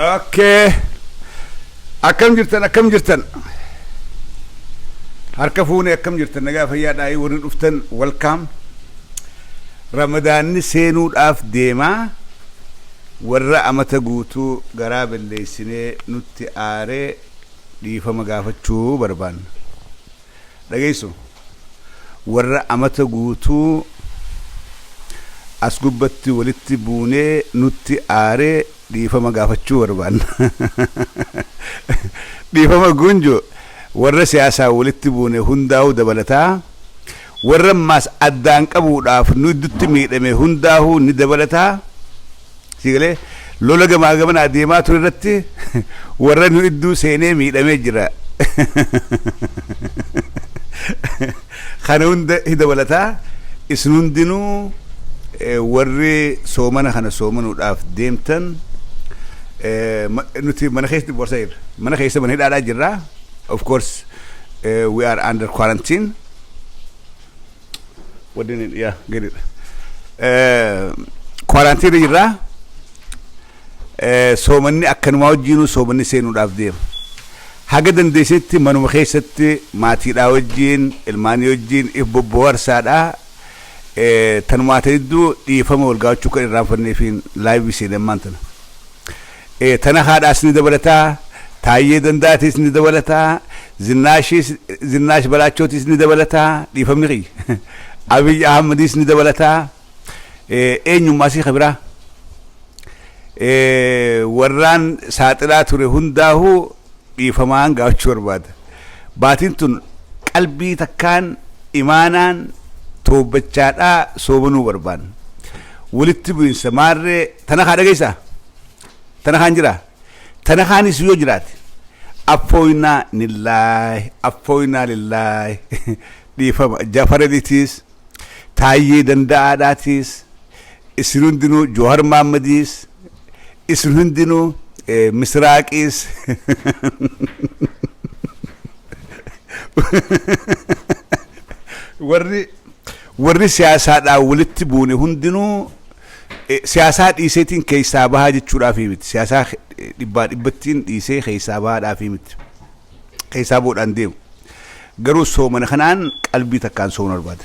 Okay. Akkam jirtan. Harka fuunee akkam jirtan nagaa fayyaadhaa warri dhuftan welcome. Ramadaanni seenuudhaaf deemaa warra amata guutuu garaa balleessinee nutti aaree dhiifama gaafachuu barbaanna. Dhageessu warra amata guutuu as gubbatti walitti buunee nutti aaree dhiifama gaafachuu barbaanna. Dhiifama gunjo warra siyaasaa walitti buune hundaa'u dabalataa warra maas addaan qabuudhaaf nu iddutti miidhame hundaa'u ni dabalataa sigalee lola gamaa gamana adeemaa ture irratti warra nu idduu seenee miidhamee jira. Kana hunda dabalataa isin hundinuu warri soomana kana soomanuudhaaf deemtan nuti mana keessatti borsayir mana keessa mana hidhaadhaa jirra. Of course we are under quarantine. What do you need? Yeah, get it. Quarantine jirra. Soomanni akkanuma wajjiinu soomanni seenuudhaaf deema. Haga dandeessetti manuma keessatti maatiidhaa wajjiin ilmaanii wajjiin bohaarsaadhaa tanumaa ta'edduu dhiifama wal gaafachuu kan irraanfanneefiin laayivii seenammaan tana. Tana haadhaas ni dabalataa, taayyee danda'atis ni dabalataa, zinnaash balaachootis ni dabalataa, dhiifamni qiyya. Abiy Ahmadis ni dabalataa, eenyummaasii kabiraa. Warraan saaxilaa ture hundaa'uu dhiifamaan gaafachuu barbaada. Baatiin tun qalbii takkaan imaanaan toobbachaadhaa soomanuu barbaanna. Walitti bu'insa maarree tana haa dhageessaa. Tana kaan jira. Tana kaanis yoo jiraate affooynaa lillaahi dhiifama Jafaraditis taayyee danda'aadhaatis isin hundinuu Jawhar Mahammadiis isin hundinuu Misraaqiis warri siyaasaadhaa walitti buune hundinuu siyaasaa dhiiseetiin keessaa bahaa jechuudhaaf miti. Siyaasaa dhibbattiin dhiisee keessaa bahaadhaaf miti. Keessaa boodhaan deemu. Garuu soomana kanaan qalbii takkaan soomana barbaada.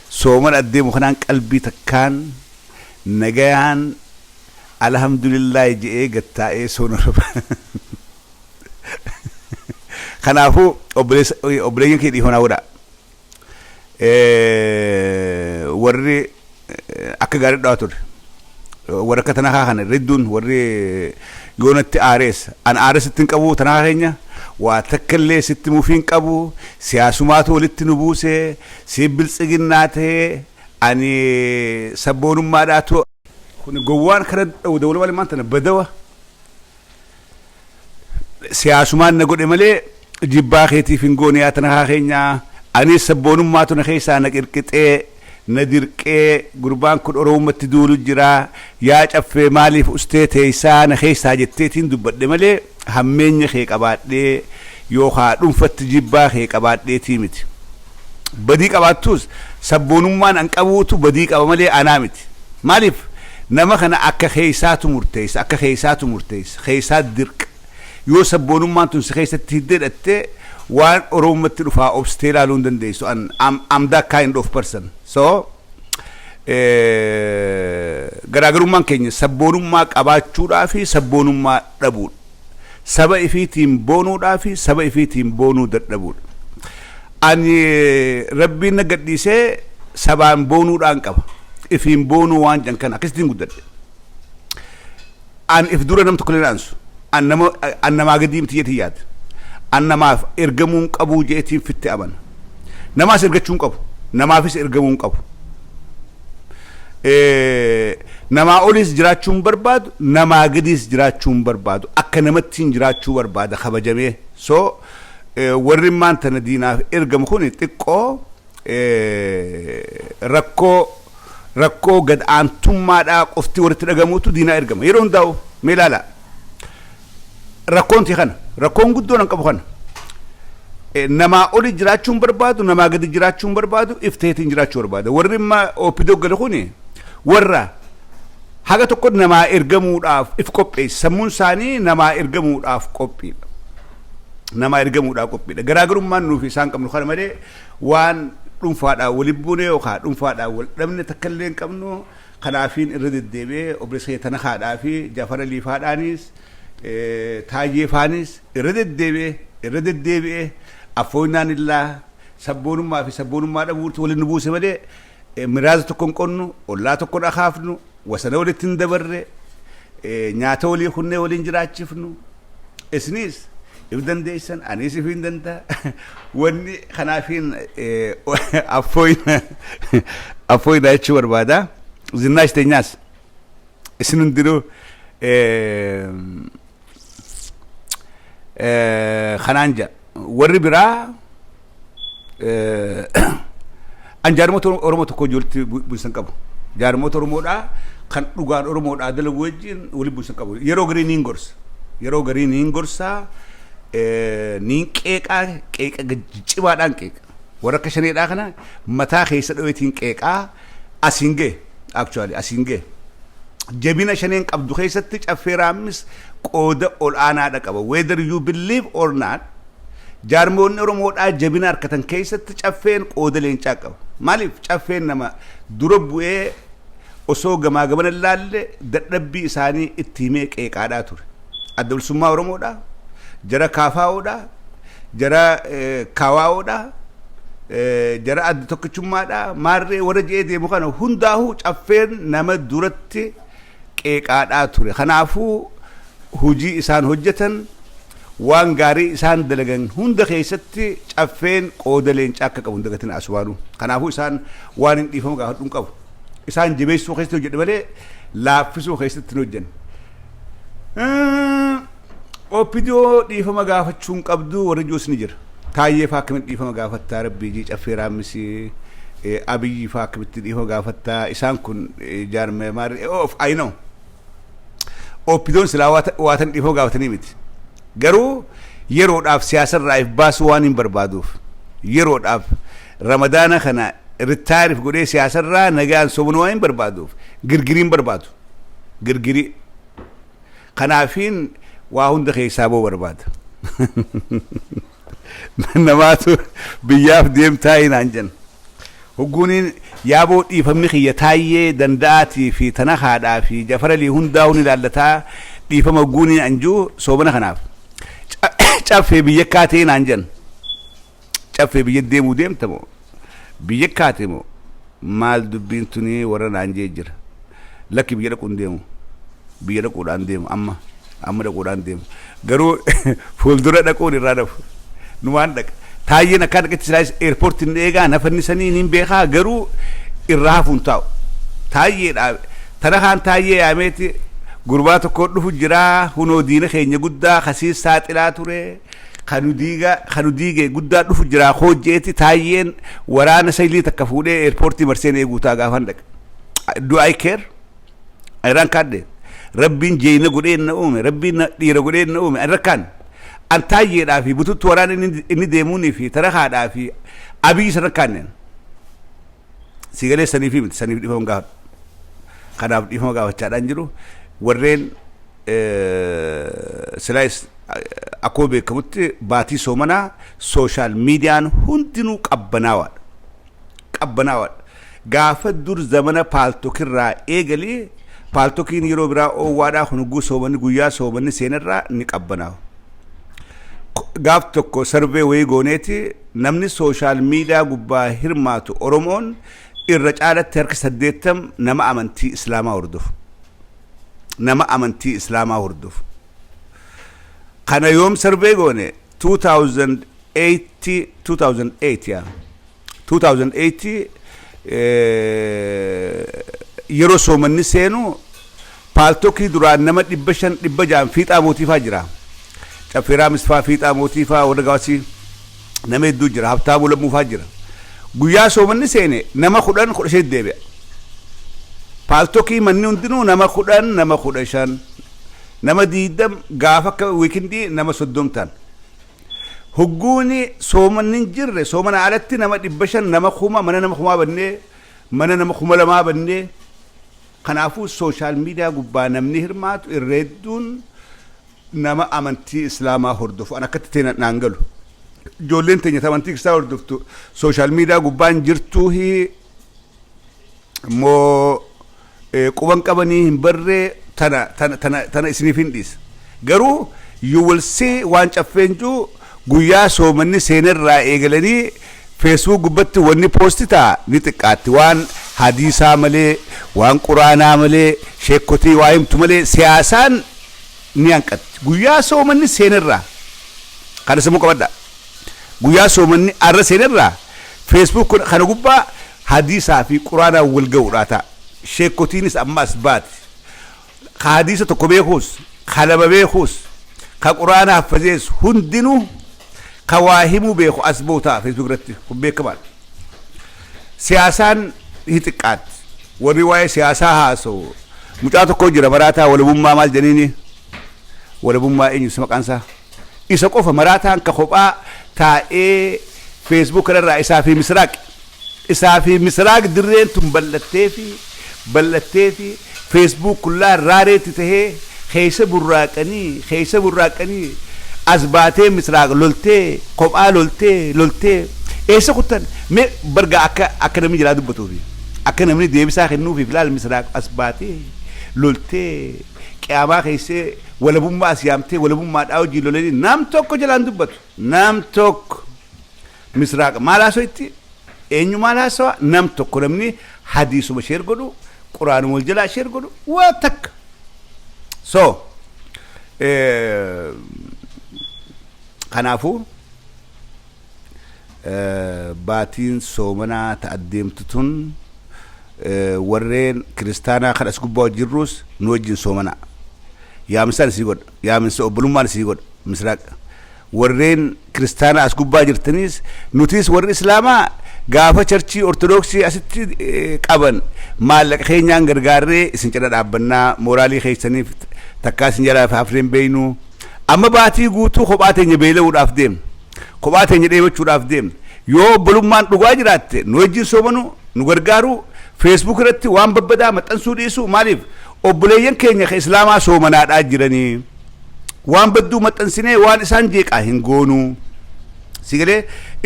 Soomana adeemu kanaan qalbii takkaan nagayaan alhamdulillah je'ee gattaa'ee soomana barbaada. Kanaafuu obboleeyyan kee dhiifama godhaa. Warri akka gaarii dhaa ture warra akka tanaa kana ridduun warri yoonatti aarees an aarees ittiin qabu tanaa keenya waa takkallee sitti mufiin qabu siyaasumaatu walitti nu buusee si biltsiginnaa ta'ee ani sabboonummaadhaatu kun gowwaan kana dawla malee maanta badawa siyaasumaan na godhe malee jibbaa keetiif hin goone yaa tanaa keenya ani sabboonummaatu na keessaa na qirqixee na dirqee gurbaan kun Oromootti duulu jira yaa caffee maaliif ustee teessaa na keessaa jetteetiin dubbadhe malee hammeenya kee qabaadhee yookaan dhuunfatti jibbaa kee qabaadheetii miti. Badii qabaattus sabboonummaan an qabuutu badii qaba malee anaa miti. Maaliif nama kana akka keessaatu murteessa keessaa dirqa yoo sabboonummaan tun si keessatti hiddeedhattee waan Oromootti dhufaa obstee ilaaluu hin dandeessu. I'm that kind of person. So garaagarummaan keenya sabboonummaa qabaachuudhaa fi sabboonummaa dhabuudha. Saba ifiitiin boonuudhaa fi saba ifiitiin boonuu dadhabuudha. Ani rabbiin na gadhiisee sabaan boonuudhaan qaba. Ifiin boonuu waan jankan akkasitiin guddadhe. An if dura nam tokko leenaansu. An namaa gadii miti jeetii yaada. An namaaf ergamuun qabuu jeetiin fitte amana. Namaas ergachuun qabu. Namaafis ergamuun qabu. Namaa olis jiraachuun barbaadu, namaa gadiis jiraachuun barbaadu. Akka namattiin jiraachuu barbaada kabajamee. So warri maanta na diinaaf ergamu kun xiqqoo rakkoo gad aantummaadhaa qofti walitti dhagamuutu diinaa ergama. Yeroo hundaa'u mee ilaala. Rakkoon ti kana. Rakkoon guddoon an qabu kana. Namaa oli jiraachuun barbaadu, namaa gadi jiraachuun barbaadu, ifteetiin jiraachuu barbaada. Warri ma opido gada kuni warra haga tokko namaa ergamuudhaaf if qopheessa sammuun isaanii namaa ergamuudhaaf qophiidha namaa ergamuudhaaf qophiidha garaagarummaan nuuf isaan qabnu kana malee waan dhuunfaadhaan waliin buune yookaan dhuunfaadhaan wal dhabne takka illee hin qabnu kanaafiin irra deddeebi'ee obboleessa tana haadhaa fi Jaafar Liifaadhaanis Taayee faanis irra deddeebi'ee affooynaan illaa sabboonummaa fi sabboonummaa dhabuutti waliin nu buuse malee miraaza tokko hin qonnu ollaa tokko dhakaafnu wasana walitti hin dabarre nyaata walii hunnee waliin jiraachifnu isinis if dandeessan anis if hin danda'a wanni kanaafiin affooynaa jechuu barbaada zinnaash teenyaas isin hundinuu kanaan jedha warri biraa an jaarmota Oromoo tokko ijoolletti buusan qabu jaarmota Oromoodhaa kan dhugaan Oromoodhaa dalagu wajjin waliin buusan qabu yeroo garii niin gorsa niin qeeqaa cimaadhaan qeeqa warra akka shaneedhaa kana mataa keessa dhaweetiin qeeqaa asiin ga'e actually asiin ga'e jabina shaneen qabdu keessatti caffeeraamis qooda ol'aanaadha qaba whether you believe or not jaarmoonni Oromoodhaa jabina harkatan keessatti caffeen qooda leencaa qaba maaliif caffeen nama dura bu'ee osoo gamaa gamana laalle dadhabbii isaanii itti himee qeeqaadhaa ture adda bilisummaa Oromoodhaa jara kaafaa'oodhaa jara kaawaa'oodhaa jara adda tokkichummaadhaa maarree warra je'ee deemu kana hundaa'uu caffeen nama duratti qeeqaadhaa ture kanaafuu hujii isaan hojjetan waan gaarii isaan dalagan hunda keessatti caffeen qooda leencaa akka qabu dagatin aswaanu kanaafuu isaan waan hin dhiifamu gaafadhuun qabu isaan jabeessuu keessatti hojjedhe malee laaffisuu keessatti hin hojjenne oppidiyoo dhiifama gaafachuun qabdu warra joos ni jira Taayee faa akkamitti dhiifama gaafattaa rabbii caffeeraamis Abiyyi faa akkamitti dhiifama gaafattaa isaan kun jaarmee maarree of I know oppidiyoon silaa waatan dhiifama gaafatanii miti garuu yeroodhaaf siyaasarraa if baasuu waan hin barbaaduuf yeroodhaaf ramadaana kana ritaayiriif godhee siyaasarraa nagaan soomana waan hin barbaaduuf girgiriin barbaadu girgirii kanaafiin waa hunda keessaa boo barbaada namaatu biyyaaf deemtaa hinaan jenna hogguuniin yaaboo dhiifamni kiyya Taayee danda'aatii fi tana haadhaa fi Jaafar hundaa'uun ilaallataa dhiifama hogguuniin anjuu soomana kanaaf caffee biyya kaatee naan jenna caffee biyya deemuu deemta moo biyya kaatee moo maal dubbiin tunii warra naan jee jira lakki biyya dhaquun deemu biyya dhaquudhaan deemu amma dhaquudhaan deemu garuu fuuldura dhaquun irraa dhafu numaan dhaqa Taayeen akka dhaqetti silaayis eerpoortiin eegaa nafannisanii niin beekaa garuu irraa hafuun taa'u Taayeedhaa tana kaan Taayee yaameeti gurbaa tokko dhufu jira hunoo diina keenya guddaa kasiis saaxilaa ture kanu diige guddaa dhufu jira hojjeeti Taayeen waraana saylii takka fuudhee eerpoortii marseen eeguu taa gaafan dhaqa do I care ayran kadde rabbiin jeeyina godhee na uume rabbiin dhiira godhee na uume rakkaan an Taayeedhaa fi bututti waraana inni deemuunii fi tarahaadhaa fi Abiyyi isa rakkaanneen sigalee saniif miti saniif dhiifama gaafadhu kanaaf dhiifama gaafachaadhaan jiru warreen silaayis akkoo beekamutti baatii soomanaa sooshaal miidiyaan hundinuu qabbanaawaadha gaafa dur zamana paaltokirraa eegalee paaltokiin yeroo biraa oowwaadhaa hunuguu soomanni guyyaa soomanni seenarraa ni qabbanaawa gaaf tokko sarvee wayii gooneeti namni sooshaal miidiyaa gubbaa hirmaatu Oromoon irra caalatti harka 80 nama amantii Islaamaa hordofu kana yoom sarvee goone 2008 yeroo soomanni seenu paaltokii duraan nama 500 fiixaa mootiifaa jira caffeeraa misfaa fiixaa mootiifaa warra gaawasii nama hedduu jira habtaamuu lammuufaa jira guyyaa soomanni seene nama 10 deebi'a paaltokii manni hundinuu nama 10 nama 15 nama 20 gaafa akka wiikindii nama 30 ta'an hogguuni soomanni jirre soomana alatti nama 500 nama 1000 mana nama 1000 bannee mana nama 2000 bannee kanaafu social media gubbaa namni hirmaatu irreedduun nama amantii islaamaa hordofu an akkatti teena naangalu ijoolleen teenya amantii isaa hordoftu social media gubbaan jirtuu hi moo quban qabanii hin barree tana isiniif hin dhiis garuu you will see waan caffeenjuu guyyaa soomanni seenerraa eegalanii Facebook gubbatti wanni postitaa ni xiqqaatti waan hadiisaa malee waan quraanaa malee sheekotii waa himtu malee siyaasaan ni hanqatti guyyaa soomanni seenerraa kana sammuu qabadha guyyaa soomanni arra seenerraa Facebook kana gubbaa hadiisaa fi quraanaa wal ga'uudhaa ta'a sheekotiinis ammas baati ka hadiisa tokko beekuus ka lama beekuus ka quraanaa haffazees hundinuu ka waa himuu beeku as bootaa Facebook irratti kun beekamaan siyaasaan hixiqqaatti warri waa'ee siyaasaa haasa'u mucaa tokko jira maraataa walabummaa maal jedhaniini walabummaa eenyu maqaansaa isa qofa maraataan ka kophaa taa'ee Facebook irraa isaa fi misraaq dirreen tun bal'attee fi Facebook kullaa raareetti tahee keessa burraaqanii asbaatee misraaq loltee kophaa loltee eessa kuttan me barga akka namni jira dubbatuufi akka namni deebisaa kennuufi filaal misraaq asbaatee loltee qiyaamaa keessa walabummaa siyaamtee walabummaa hojii lolanii nam tokko jalaan dubbatu nam tokko misraaq maalaasoo itti eenyu maalaasoo nam tokko namni hadiisuma sheer godhu quraanuma wal jalaa sheer godhu waa takka so kanaafu baatiin soomanaa ta'addeemtu tun warreen kiristaanaa kan as gubbaa jirrus nu wajjin soomanaa yaamsaan isii godha yaamsa obbolummaan isii godha misraaq warreen kiristaanaa as gubbaa jirtanis nutis warri islaamaa gaafa charchii ortodoksii asitti qaban maallaqa keenyaan gargaarree isin cina dhaabbannaa mooraalii keessaniif takkaa isin jalaa hafreen beeynu amma baatii guutuu kophaa teenya beela'uudhaaf deemna kophaa teenya dheebachuudhaaf deemna yoo obbolummaan dhugaa jiraatte nu wajjin soomanu nu gargaaru Facebook irratti waan babbadaa maxxansuu dhiisu maaliif obboleeyyan keenya ka islaamaa soomanaadhaa jiranii waan badduu maxxansinee waan isaan jeeqaa hin goonu sigalee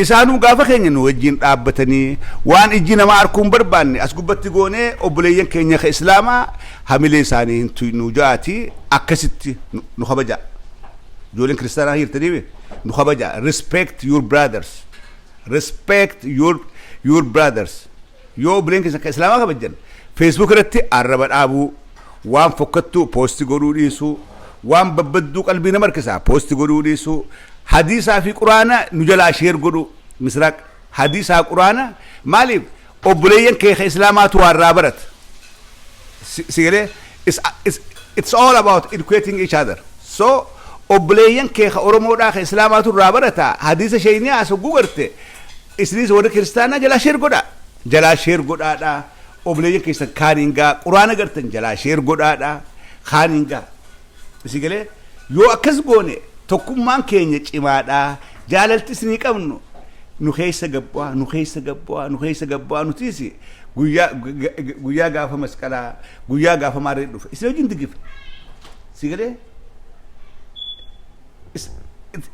isaanuu gaafa keenya nu wajjin dhaabbatanii waan ijji namaa arkuun barbaanne as gubbatti goonee obboleeyyan keenya ka islaamaa hamilee isaanii hin tuynu jaati akkasitti nu kabajaa ijoolleen kiristaanaa hirtanii nu kabajaa respect your brothers yoo obboleen keessa ka islaamaa kabajan Facebook irratti arraba dhaabuu waan fokkattuu poosti godhuu dhiisuu waan babbadduu qalbii nama harkisaa poosti godhuu dhiisuu hadiisaa fi quraana nu jalaa sheer godhu misraaq hadiisaa quraana maaliif obboleeyyan kee ka islaamaatu warraa barat sigalee it's all about educating each other so obboleeyyan kee ka oromoodhaa ka islaamaatu irraa barata hadiisa sheeyni haasoo gugarte isinis warri kiristaanaa jalaa sheer godhaadha obboleeyyan keessan kaaningaa quraana gartan jalaa sheer godhaadha kaaningaa sigalee yoo akkas goone tokkummaan keenya cimaadha jaalalti isinii qabnu nu keessa gabbaa nutis guyyaa gaafa masqalaa guyyaa gaafa maarree dhufa isin wajjin digifna sigalee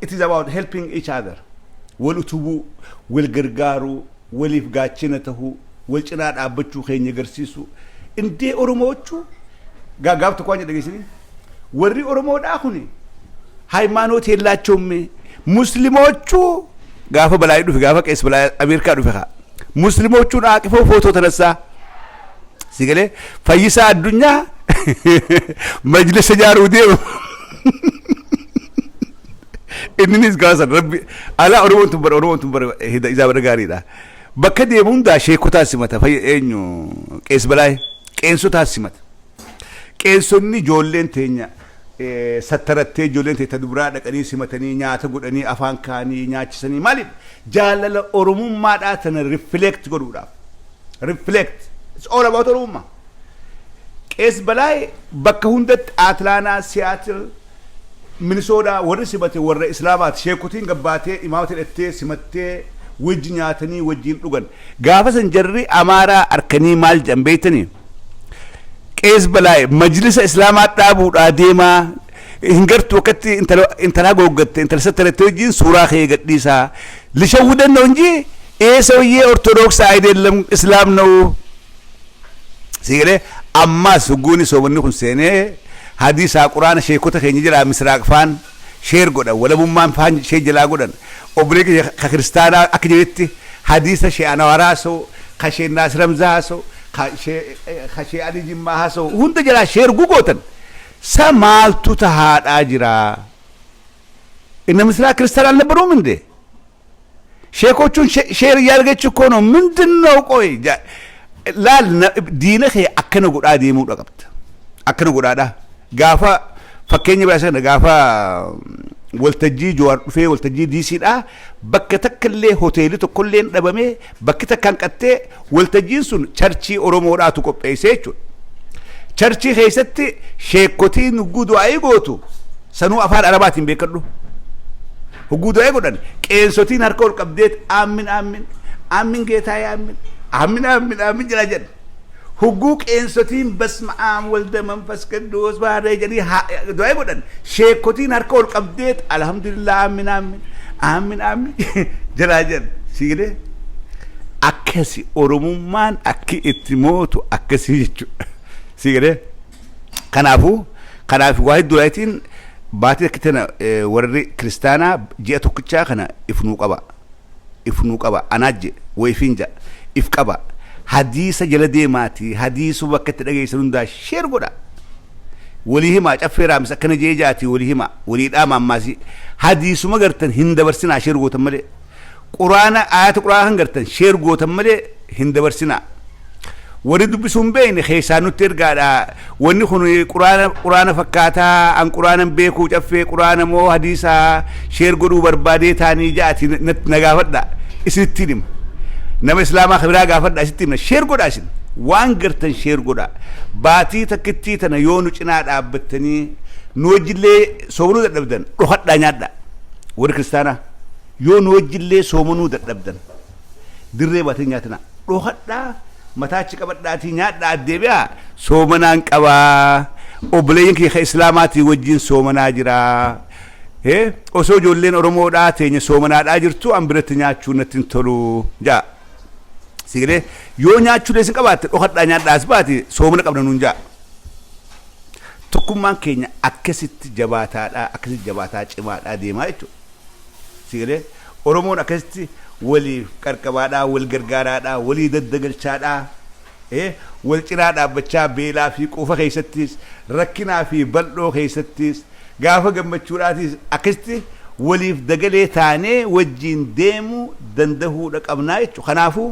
it is about helping each other wal utubuu wal gargaaruu waliif gaachina tahuu wal cinaa dhaabbachuu keenya agarsiisu indee oromoochu gaaf tokko waan jedhageessanii warri oromoodhaa kuni ሃይማኖት የላቸውም ሙስሊሞቹ ጋፈ በላይ ዱፍ ጋፈ ቀስ በላይ አሜሪካ ዱፈኻ ሙስሊሞቹን አቅፈው ፎቶ ተነሳ ሲገለ ፈይሳ አዱኛ መጅልስ ጃሩ ዴው እንኒስ ጋሳ ረቢ አላ ኦሮሞን በር ኢዛ በረጋሪዳ በከዴሙን ዳ ሼኮታ ሲመታ ፈየኙ ቀስ በላይ ቀንሱታ ሲመታ ቀንሱኒ ጆሌን ተኛ ሰተረቴ ጆሌንቴ ተዱብራ ደቀኒ ሲመተኒ ኛተ ጉደኒ አፋንካኒ ኛችሰኒ ማሊ ጃለለ ኦሮሙማ ዳተነ ሪፍሌክት ጎዱዳ ሪፍሌክት ኢትስ ኦል አባውት ኦሮሙማ ቄስ በላይ በከሁንደት አትላና ሲያትል ሚኒሶዳ ወረ ሲመቴ ወረ እስላማት ሼኩቲን ገባቴ ኢማመት ለቴ ሲመቴ ወጅኛተኒ ወጅን ዱገን ጋፈሰን ጀሪ አማራ አርከኒ ማል ጀምቤተኒ qees balaa'e majlisa islaamaa dhaabuudhaa deemaa hingartu wakkatti intala goggatte intala sattarate wajjin suuraa kee gadhiisaa lishawudan ነው እንጂ ይሄ ሰውዬ ኦርቶዶክስ አይደለም እስላም ነው ሲገለ አማስ ጉኒ ሶብኒ ሁሴኔ ሐዲስ ቁርአን ሼኮተ ከኝ ጅራ ምስራቅ ፋን ሼር ጎዳ ወለሙማን ፋን ሼጀላ ጎዳን ኦብሬክ ከክርስቲያና አክጀት ሐዲስ ሼአና ወራሶ ከሼና ስረምዛሶ ከሼ አሊ ጅማሃሶ ሁንደ ጀላ ሼር ጉጎተን ሰማልቱ ተሃዳ ጅራ እነ ምስራቅ ክርስቲያን አልነበሩም እንዴ ሼኮቹን ሼር ያርገች እኮ ነው ምንድነው ቆይ ላል ዲነህ አከነ ጎዳ ዲሙ ደቀብት አከነ ጎዳዳ ጋፋ ፈከኝ ባሰነ ጋፋ ወልተጂ ጆዋር ዱፌ ወልተጂ ዲሲዳ በከተከለ ሆቴል ተኮሌን ደበሜ በከተካንቀቴ ወልተጂን ሱን ቸርቺ ኦሮሞዳቱ ቆጴይሴቹ ቸርቺ ኸይሰቲ ሼኮቲን ጉዱ አይጎቱ ሰኑ አፋር አረባቲን በከዱ ጉዱ አይጎዳን ቄንሶቲን አርከው ቀብዴት አሚን አሚን አሚን ጌታ ያሚን አሚን አሚን አሚን ጀላጀን ሁጉ ቄንሶቲን በስመ አብ ወልደ መንፈስ ቅዱስ ባሬ ጀኒ ዱአይ ጎዳን ሼኮቲን አርከው ቀብዴት አልহামዱሊላህ አሚን አሚን አሚን አሚን ጀላጀን ሲግለ አከሲ ኦሮሙማን አኪ ኢትሞቱ አከሲ ጅቹ ሲግለ ከናፉ ዋሂድ ዱላይቲን ባቲ ከተና ወርሪ ክርስቲያና ጂአቶክቻ ከና ኢፍኑ ቀባ አናጀ ወይፊንጃ ኢፍቀባ ሐዲስ ጀለዴ ማቲ ሐዲሱ በከተ ደገይሰኑንዳ ሼር ጎዳ ወሊሂማ ጨፈራ መስከነ ጄጃቲ ወሊሂማ ወሊዳ ማማሲ ሐዲሱ መገርተን ሂንደበርሲና ሼር ጎተመለ ቁርአን አያት ቁርአን ገርተን ሼር ጎተመለ ሂንደበርሲና ورد بسنبين خيسانو ترجع ونخون قرآن فكاتا عن قرآن بيكو جفة قرآن مو حديثا شير قدو بربادي تاني جاتي نجافت دا إستينم نما إسلام خبرا جافت دا إستينم شير قد أشين وان قرتن شير قدا باتي تكتي تنا يونو جناد أبتني نوجلي سومنو دبدن روحت دانيات دا ور كريستانا يو نوجلي سومنو دبدن دري باتي نياتنا روحت دا متاچ قبداتي نيات دا ديبيا سومنان قبا obbolleeyyan Islaamaati wajjiin soomanaa jira osoo ijoolleen Oromoodhaa teenya soomanaadhaa jirtu an biratti nyaachuu natti hin tolu jaa sigilee yoo nyaachuu deesin qabaatte dhokadhaa nyaadhaas baati soomana qabna nuun jaa tokkummaan keenya akkasitti jabaataa cimaadhaa deemaa jechuudha sigilee Oromoon akkasitti waliif qarqabaadhaa wal gargaaraadhaa walii daddagalchaadhaa wal cinaa dhaabbachaa beelaa fi quufa keessattis rakkinaa fi bal'oo keessattis gaafa gammachuudhaatis akkasitti waliif dagalee taanee wajjiin deemuu dandahuudha qabnaa jechuudha kanaafuu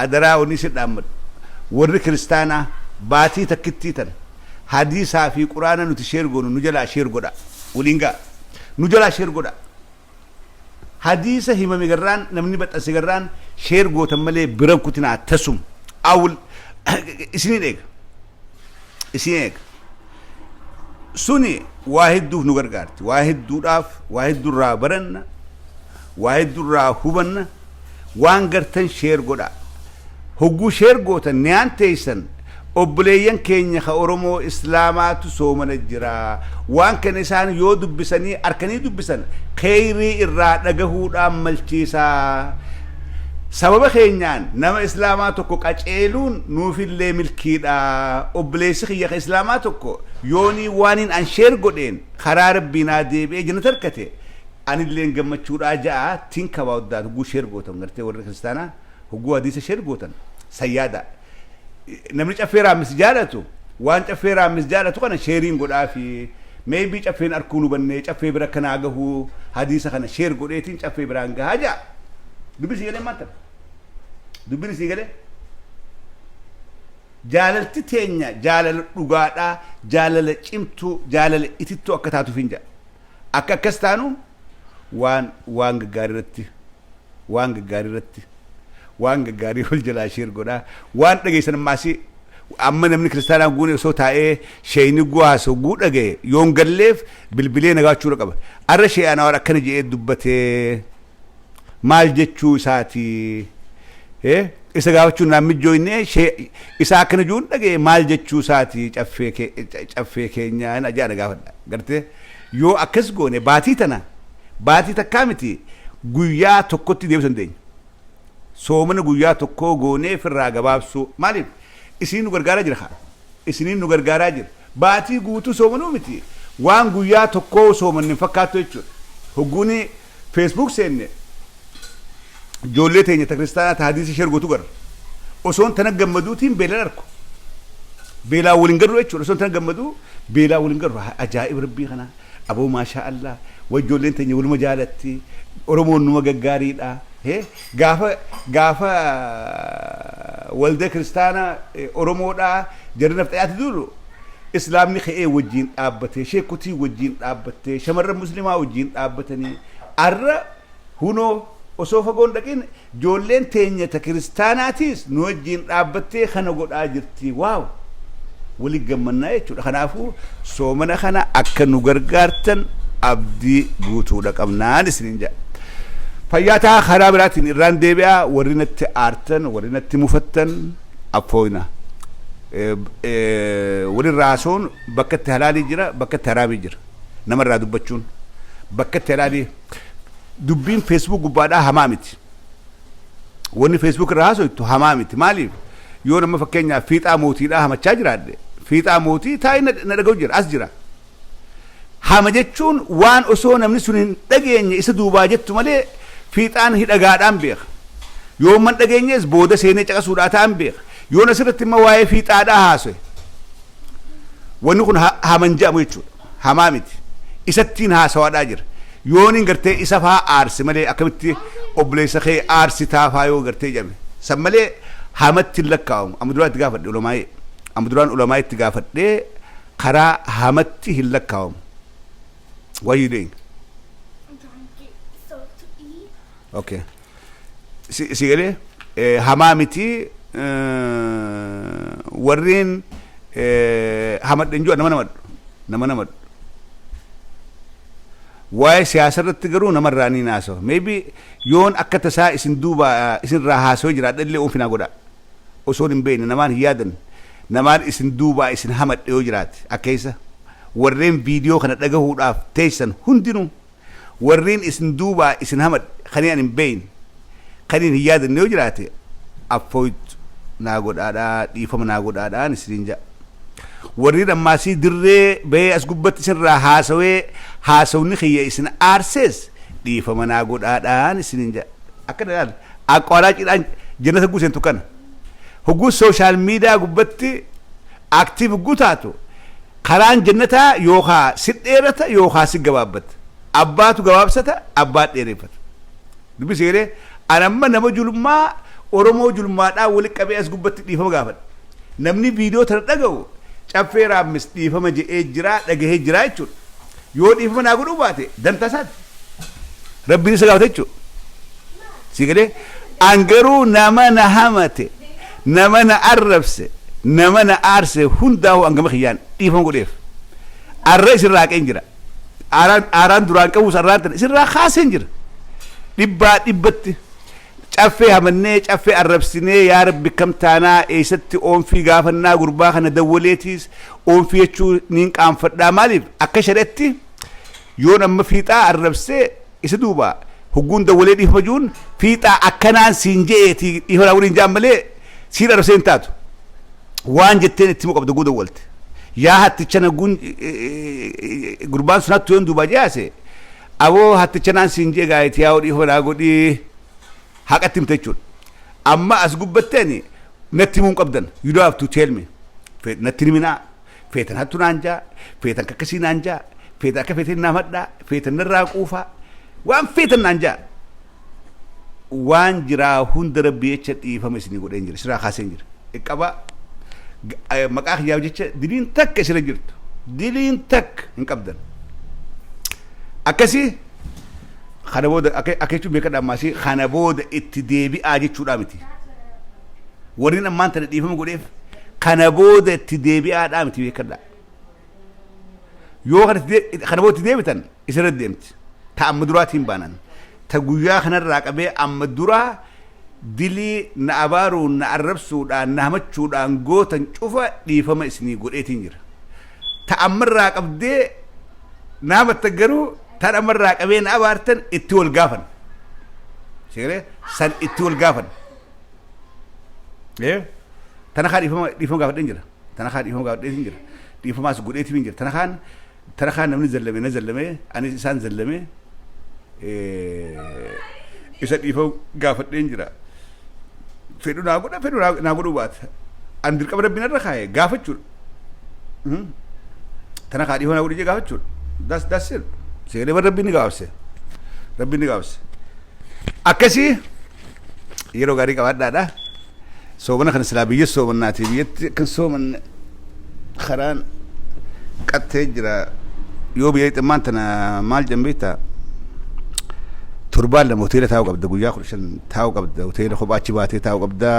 adaraa wanni si dhaammadu warri kiristaanaa baatii takkittii tan hadiisaa fi quraana nuti sheer goonu nu jalaa sheer godha waliin gaa nu jalaa sheer godha hadiisa himame garraan namni baxxase garraan sheer gootan malee biran kutinaa tasum awul isiniin eega suni waa hedduuf nu gargaarti waa hedduurraa baranna waa hedduurraa hubanna waan gartan sheer godha hogguu sheer gootan niyaan teeysan obboleeyyan keenya ka Oromoo Islaamaatu soomana jira waan kana isaan yoo dubbisanii arkanii dubbisan khayrii irraa dhagahuudhaan malchiisaa sababa keenyaan nama Islaamaa tokko qaceeluun nuufillee milkiidha obboleessi kiyya Islaamaa tokko yoonii waaniin an sheer godheen karaa rabbiinaa deebi'ee jannata harkate anilleen gammachuudhaa ja'a tinka baawuddaa hogguu sheer gootan gartee warra kiristaanaa hogguu hadiisa sheer gootan sayyaada namni caffeeraa mis jaalatu waan caffeeraa mis jaalatu kana sheeriin godhaa fi maybe caffeen arkuu nu bannee caffee bira kanaa gahuu hadiisa kana sheer godheetiin caffee biraan gahaa jaa dubbisi galee maanta dubbisi galee jaalalti teenya jaalala dhugaadhaa jaalala cimtuu jaalala itittuu akka taatu finja akka akkas taanu waan gaggaarii irratti waan gaggaarii wal jalaa sheer godhaa waan dhageessan maasii amma namni kiristaanaa guune osoo taa'ee sheeyni gu'aasoo guu dhagee yoon galleef bilbilee nagaachuu qaba arra sheeyana waan akkana jedhee dubbatee maal jechuu isaati isa gaafachuun naan mijjooyne isa akkana juun dhagee maal jechuu isaati caffee keenyaan ajaa'ana gaafadha gartee yoo akkas goone baatii takkaa miti guyyaa tokkotti deebisan deenya soomana guyyaa tokkoo goonee firraa gabaabsuu maaliif isiin nu gargaaraa jira isiniin nu gargaaraa jira baatii guutuu soomanuu miti waan guyyaa tokkoo soomanni fakkaatu jechuudha hogguuni Facebook seenne ijoollee teenya kiristaanaa hadiisa ishee ergotu garra osoon tana gammaduutiin beelaan arku beelaa waliin garuu jechuudha osoon tana gammaduu beelaa waliin garuu ajaa'ib rabbii kana aboo maashaa Allah wajjoolleen teenya waluma jaalatti oromoon numa gaggaariidha gaafa waldaa kiristaanaa oromoodhaa jarri nafxayaati duru islaamni ka'ee wajjiin dhaabbatee sheekutii wajjiin dhaabbatee shamarran muslimaa wajjiin dhaabbatanii arra hunoo osoo fagoon dhaqin ijoolleen teenya kiristaanaatiis nu wajjiin dhaabbattee kana godhaa jirti waaw wali gammannaa jechuudha kanaafuu soomana kana akka nu gargaartan abdii guutuudha qabnaan isiniin jedha fayyaataa karaa biraatiin irraan deebi'aa warri natti aartan warri natti mufattan affooyna warri raasuun bakka itti halaalii jira bakka itti haraamii jira namarraa dubbachuun bakka itti halaalii dubbiin Facebook gubbaadhaa hamaa miti wanni Facebook irraa haasoytu hamaa miti maaliif yoo nama fakkeenyaaf fiixaa mootiidhaa hamachaa jiraadhe fiixaa mootii taa'ee na dhaga'u jira as jira hama jechuun waan osoo namni sun hin dhageenye isa duubaa jettu malee fiixaan hidhagaadhaan beeka yoo man dhageenyees booda seenee caqasuudhaa ta'an beeka yoo asirratti immoo waa'ee fiixaadhaa haasoye wanni kun haman jedhamu jechuudha hamaa miti isattiin haasawaadhaa jira yooniin gartee isa faa aarsi malee akkamitti obboleessa kee aarsi taafaa yoo gartee jedhame san malee hamatti hin lakkaa'amu amma duraan itti gaafadhe ulamaa'ee amma duraan ulamaa'ee itti gaafadhee karaa hamatti hin lakkaa'amu what are you doing I'm trying to get stuff to eat okay si galee hamaa miti warreen hamadhan jua nama namadhu waa'ee siyaasa irratti garuu namarraa ni naasawa maybe yoon akka tasaa isin duuba isin irraa haasoo jiraadha illee oonfinaa godha osoon hin beekne namaan hin yaadan namaan isin duuba isin hamadhe yoo jiraate akka isa warreen viidiyoo kana dhagahuudhaaf teessan hundinuu warreen isin duuba isin hamadhe kaniin hin beekne kaniin hin yaadanne yoo jiraate affooytu naa godhaadhaa dhiifama naa godhaadhaan isiniin ja'a warreen ammaasii dirree bahee as gubbatti isinirraa haasawni kiyya isin aarsees dhiifama naa godhaadhaan isiniin ja'a akkana ilaala aqwaalaa cidhaan jannata guusentu kana hogguu sooshaal miidiyaa gubbatti aktiif hogguu taatu karaan jannataa yookaa si dheerata yookaa si gabaabbata abbaatu gabaabsata abbaa dheereffata dubbisi jedhee anamma nama julmaa oromoo julmaadhaa wali qabee as gubbatti dhiifama gaafadha namni viidiyoo tana dhaga'u caffee raammis dhiifama je'ee jira dhagahee jira jechuudha yoo dhiifama naa godhuu baate dantaa isaati rabbiin isa gaafata jechuudha si galee angaruu nama na hamate nama na arrabse nama na aarse hundaa'u angama kiyyaan dhiifama godheef arra isinirraa qeen jira aaraan duraan qabuus arraan tana isinirraa kaaseen jira dhibbaa dhibbatti caffee hamannee caffee arrabsinee yaa rabbi kam taanaa eessatti oonfii gaafannaa gurbaa kana dawwaleetiis oonfii jechuu niin qaanfadhaa maaliif akka shari'atti yoon amma fiixaa arrabsee isa duuba hogguun dawwalee dhiifama juun fiixaa akkanaan siin je'eetii dhiifama waliin jaan malee siin arrabsee hin taatu waan jetteen itti muqabda guu dawwalte yaa hattichana gurbaan sun hattu yoon duuba je'ase aboo hattichanaan siin je'e gaayeti yaa dhiifama naa godhii haqatti himte jechuudha amma as gubbatteeni natti himuun qabdan you don't have to tell me natti himinaa feetan hattu naan jaa feetan kakkasii naan jaa feetan akka feetan naa madhaa feetan narraa quufaa waan feetan naan jaa waan jiraa hunda rabbi jecha dhiifama isinii godheen jira siraa kaaseen jira iqaba maqaa kiyyaaf jecha diliin takka isira jirtu diliin takka hin qabdan akkasii kana booda akka jechuun beekadha ammaasii kana booda itti deebi'aa jechuudha miti warreen ammaan tana dhiifama godheef kana booda itti deebi'aadhaa miti beekadha yoo kana booda itti deebitan isirra deemti ta amma duraatiin baanan ta guyyaa kanarraa qabee amma duraa dilii na abaaruun na arrabsuudhaan na hamachuudhaan gootan cufa dhiifama isinii godheetiin jira ta'ammarraa qabdee naamatta garuu tan ammarraa qabee na abaartan itti wal gaafan sigale san itti wal gaafan tana kaan dhiifama gaafadheen jira tana kaan dhiifama gaafadheen jira dhiifamaas godheetiin jira tana kaan namni zallame na zallame anis isaan zallame isa dhiifama gaafadheen jira fedhu naa godhu baata an dirqama rabbiin irra kaaye gaafachuudha tana kaa dhiifama naa godhu jee gaafachuudha that's it sagalee bara rabbiin ni gaafse akkasii yeroo gaarii qabaadhaadha soomana kana silaa biyya soomanaati biyyatti kan soomanne karaan qattee jira yoo biyya ximmaan tana maal jambeeta turbaan lama hoteela taa'uu qabda guyyaa 15 taa'uu qabda hoteela kophaa achi baatee taa'uu qabda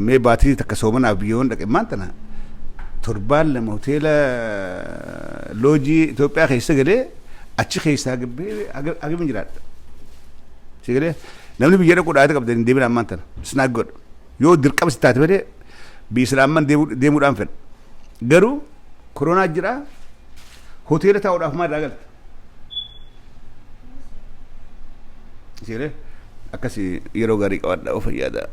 mee baatii takka soomanaaf biyyoon dhaqe maan tana turbaan lama hoteela loojii Itoophiyaa keessa galee achi keessaa gabbee agabin jiraadha sigalee namni biyya dhaquu dhaate qabda hin deebiin ammaan tana isnaa godha yoo dirqama si taate malee biyya islaamaan deemuudhaan fedha garuu koronaa jira hoteela taa'uudhaaf maal irraa galta sigalee akkasii yeroo gaarii qabaadhaa of fayyadaa